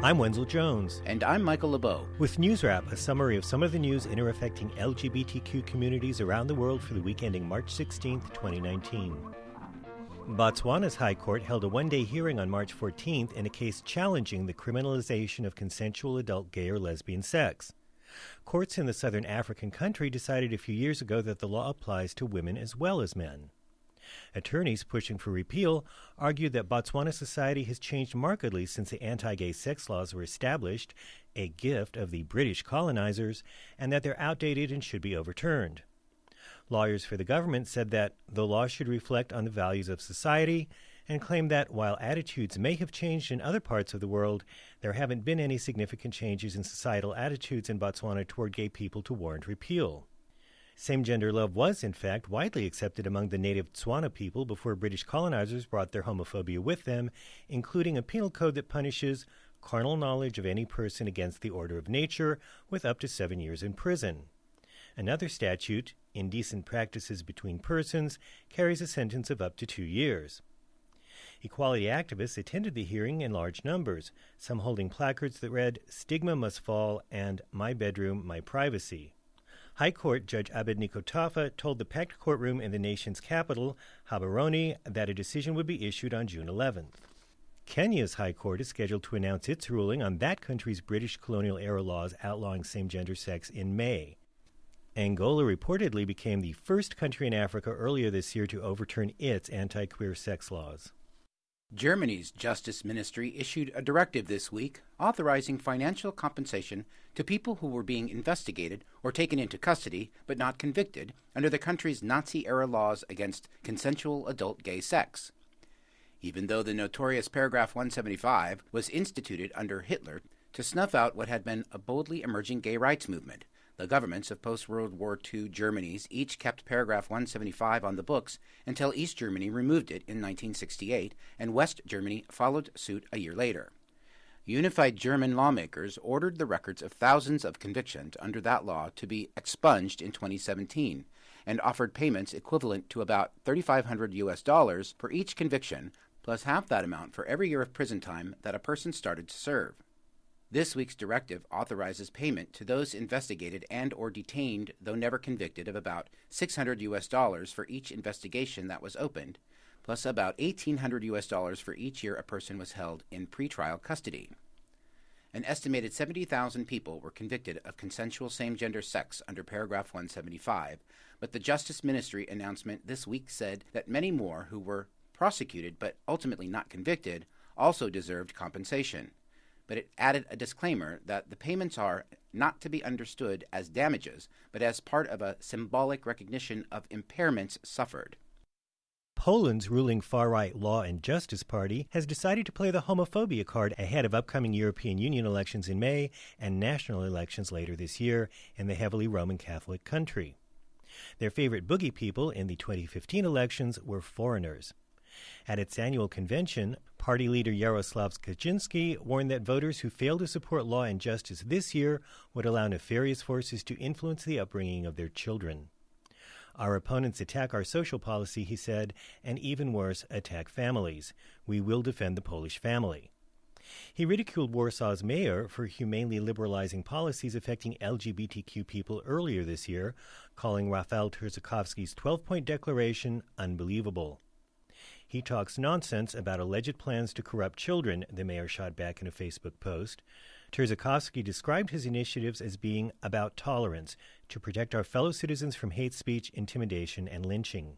I'm Wenzel Jones. And I'm Michael LeBeau. With NewsWrap, a summary of some of the news affecting LGBTQ communities around the world for the week ending March 16, 2019. Botswana's High Court held a one-day hearing on March 14th in a case challenging the criminalization of consensual adult gay or lesbian sex. Courts in the southern African country decided a few years ago that the law applies to women as well as men. Attorneys pushing for repeal argued that Botswana society has changed markedly since the anti-gay sex laws were established, a gift of the British colonizers, and that they're outdated and should be overturned. Lawyers for the government said that the law should reflect on the values of society and claimed that while attitudes may have changed in other parts of the world, there haven't been any significant changes in societal attitudes in Botswana toward gay people to warrant repeal. Same-gender love was, in fact, widely accepted among the native Tswana people before British colonizers brought their homophobia with them, including a penal code that punishes carnal knowledge of any person against the order of nature with up to 7 years in prison. Another statute, indecent practices between persons, carries a sentence of up to 2 years. Equality activists attended the hearing in large numbers, some holding placards that read, "Stigma must fall" and "My bedroom, my privacy." High Court Judge Abednego Tafa told the packed courtroom in the nation's capital, Gaborone, that a decision would be issued on June 11th. Kenya's High Court is scheduled to announce its ruling on that country's British colonial-era laws outlawing same-gender sex in May. Angola reportedly became the first country in Africa earlier this year to overturn its anti-queer sex laws. Germany's Justice Ministry issued a directive this week authorizing financial compensation to people who were being investigated or taken into custody but not convicted under the country's Nazi-era laws against consensual adult gay sex. Even though the notorious Paragraph 175 was instituted under Hitler to snuff out what had been a boldly emerging gay rights movement, the governments of post-World War II Germany's each kept Paragraph 175 on the books until East Germany removed it in 1968 and West Germany followed suit a year later. Unified German lawmakers ordered the records of thousands of convictions under that law to be expunged in 2017 and offered payments equivalent to about $3,500 for each conviction, plus half that amount for every year of prison time that a person started to serve. This week's directive authorizes payment to those investigated and or detained, though never convicted, of about $600 for each investigation that was opened, plus about $1,800 for each year a person was held in pretrial custody. An estimated 70,000 people were convicted of consensual same-gender sex under Paragraph 175, but the Justice Ministry announcement this week said that many more who were prosecuted but ultimately not convicted also deserved compensation. But it added a disclaimer that the payments are not to be understood as damages, but as part of a symbolic recognition of impairments suffered. Poland's ruling far-right Law and Justice Party has decided to play the homophobia card ahead of upcoming European Union elections in May and national elections later this year in the heavily Roman Catholic country. Their favorite boogie people in the 2015 elections were foreigners. At its annual convention, party leader Jarosław Kaczynski warned that voters who fail to support law and justice this year would allow nefarious forces to influence the upbringing of their children. Our opponents attack our social policy, he said, and even worse, attack families. We will defend the Polish family. He ridiculed Warsaw's mayor for humanely liberalizing policies affecting LGBTQ people earlier this year, calling Rafał Trzaskowski's 12-point declaration unbelievable. He talks nonsense about alleged plans to corrupt children, the mayor shot back in a Facebook post. Trzaskowski described his initiatives as being about tolerance, to protect our fellow citizens from hate speech, intimidation, and lynching.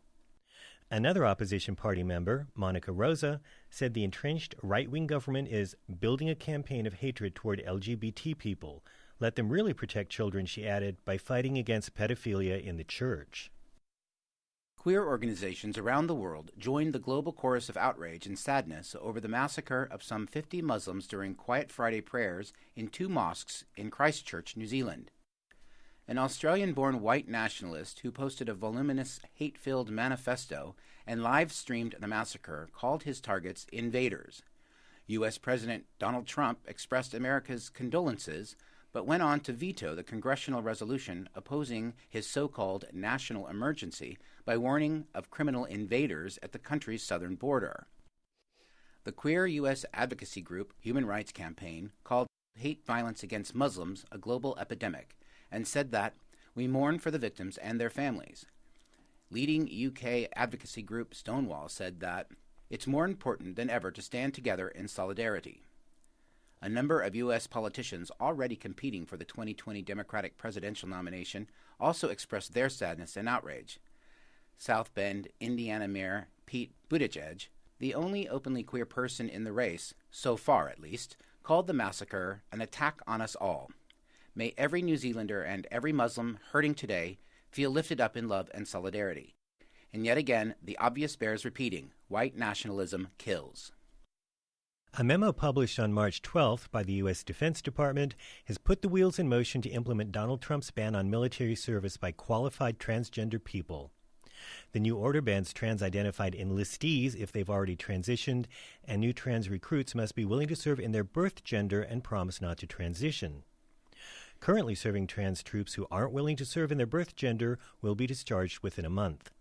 Another opposition party member, Monica Rosa, said the entrenched right-wing government is building a campaign of hatred toward LGBT people. Let them really protect children, she added, by fighting against pedophilia in the church. Queer organizations around the world joined the global chorus of outrage and sadness over the massacre of some 50 Muslims during Quiet Friday prayers in 2 mosques in Christchurch, New Zealand. An Australian-born white nationalist who posted a voluminous, hate-filled manifesto and live-streamed the massacre called his targets invaders. U.S. President Donald Trump expressed America's condolences, but went on to veto the congressional resolution opposing his so-called national emergency by warning of criminal invaders at the country's southern border. The queer U.S. advocacy group Human Rights Campaign called hate violence against Muslims a global epidemic and said that we mourn for the victims and their families. Leading UK advocacy group Stonewall said that it's more important than ever to stand together in solidarity. A number of U.S. politicians already competing for the 2020 Democratic presidential nomination also expressed their sadness and outrage. South Bend, Indiana Mayor Pete Buttigieg, the only openly queer person in the race, so far at least, called the massacre an attack on us all. May every New Zealander and every Muslim hurting today feel lifted up in love and solidarity. And yet again, the obvious bears repeating, white nationalism kills. A memo published on March 12th by the U.S. Defense Department has put the wheels in motion to implement Donald Trump's ban on military service by qualified transgender people. The new order bans trans-identified enlistees if they've already transitioned, and new trans recruits must be willing to serve in their birth gender and promise not to transition. Currently serving trans troops who aren't willing to serve in their birth gender will be discharged within a month.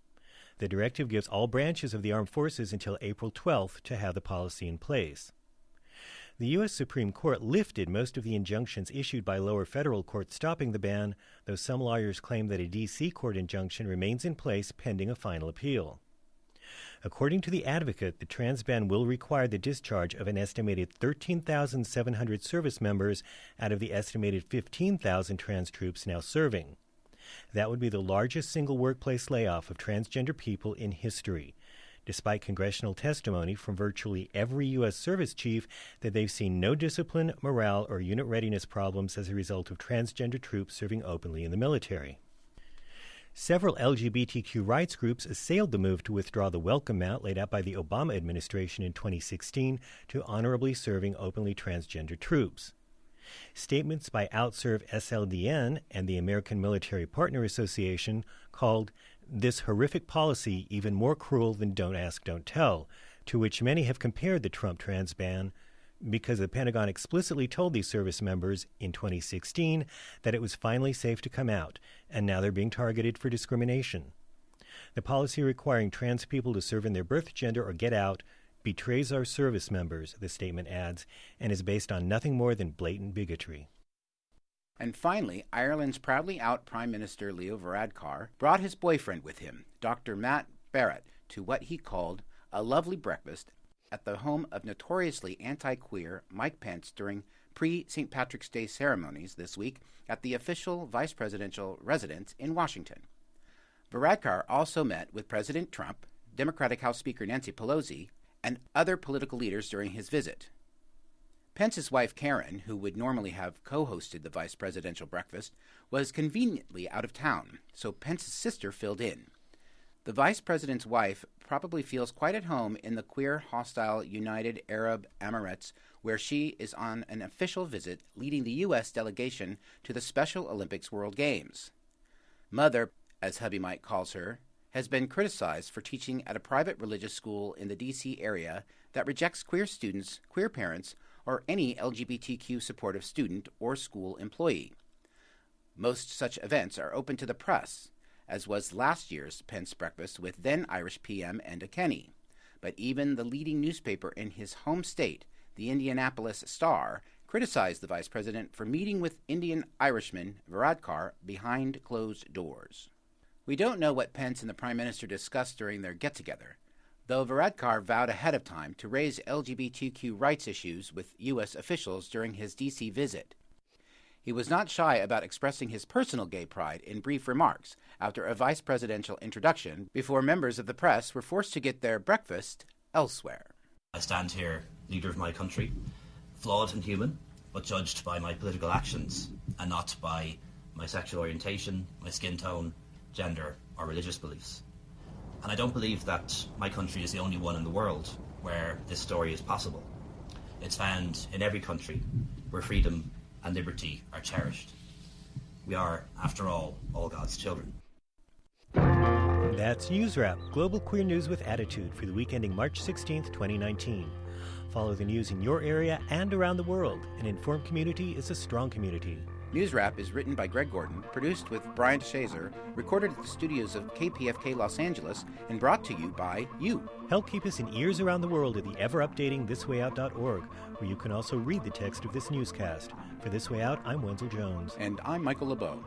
The directive gives all branches of the armed forces until April 12th to have the policy in place. The U.S. Supreme Court lifted most of the injunctions issued by lower federal courts stopping the ban, though some lawyers claim that a D.C. court injunction remains in place pending a final appeal. According to the advocate, the trans ban will require the discharge of an estimated 13,700 service members out of the estimated 15,000 trans troops now serving. That would be the largest single workplace layoff of transgender people in history, despite congressional testimony from virtually every U.S. service chief that they've seen no discipline, morale, or unit readiness problems as a result of transgender troops serving openly in the military. Several LGBTQ rights groups assailed the move to withdraw the welcome mat laid out by the Obama administration in 2016 to honorably serving openly transgender troops. Statements by OutServe SLDN and the American Military Partner Association called this horrific policy even more cruel than Don't Ask, Don't Tell, to which many have compared the Trump trans ban because the Pentagon explicitly told these service members in 2016 that it was finally safe to come out, and now they're being targeted for discrimination. The policy requiring trans people to serve in their birth gender or get out betrays our service members, the statement adds, and is based on nothing more than blatant bigotry. And finally, Ireland's proudly out Prime Minister Leo Varadkar brought his boyfriend with him, Dr. Matt Barrett, to what he called a lovely breakfast at the home of notoriously anti-queer Mike Pence during pre-St. Patrick's Day ceremonies this week at the official vice presidential residence in Washington. Varadkar also met with President Trump, Democratic House Speaker Nancy Pelosi, and other political leaders during his visit. Pence's wife, Karen, who would normally have co-hosted the vice presidential breakfast, was conveniently out of town, so Pence's sister filled in. The vice president's wife probably feels quite at home in the queer hostile United Arab Emirates, where she is on an official visit leading the U.S. delegation to the Special Olympics World Games. Mother, as hubby Mike calls her, has been criticized for teaching at a private religious school in the D.C. area that rejects queer students, queer parents, or any LGBTQ supportive student or school employee. Most such events are open to the press, as was last year's Pence breakfast with then Irish PM Enda Kenny. But even the leading newspaper in his home state, the Indianapolis Star, criticized the vice president for meeting with Indian Irishman Varadkar behind closed doors. We don't know what Pence and the Prime Minister discussed during their get-together, though Varadkar vowed ahead of time to raise LGBTQ rights issues with U.S. officials during his D.C. visit. He was not shy about expressing his personal gay pride in brief remarks after a vice presidential introduction before members of the press were forced to get their breakfast elsewhere. I stand here, leader of my country, flawed and human, but judged by my political actions and not by my sexual orientation, my skin tone, gender, or religious beliefs. And I don't believe that my country is the only one in the world where this story is possible. It's found in every country where freedom and liberty are cherished. We are, after all God's children. That's NewsWrap, global queer news with attitude for the week ending March 16th, 2019. Follow the news in your area and around the world. An informed community is a strong community. NewsWrap is written by Greg Gordon, produced with Brian Shazer, recorded at the studios of KPFK Los Angeles, and brought to you by you. Help keep us in ears around the world at the ever-updating thiswayout.org, where you can also read the text of this newscast. For This Way Out, I'm Wenzel Jones. And I'm Michael LeBeau.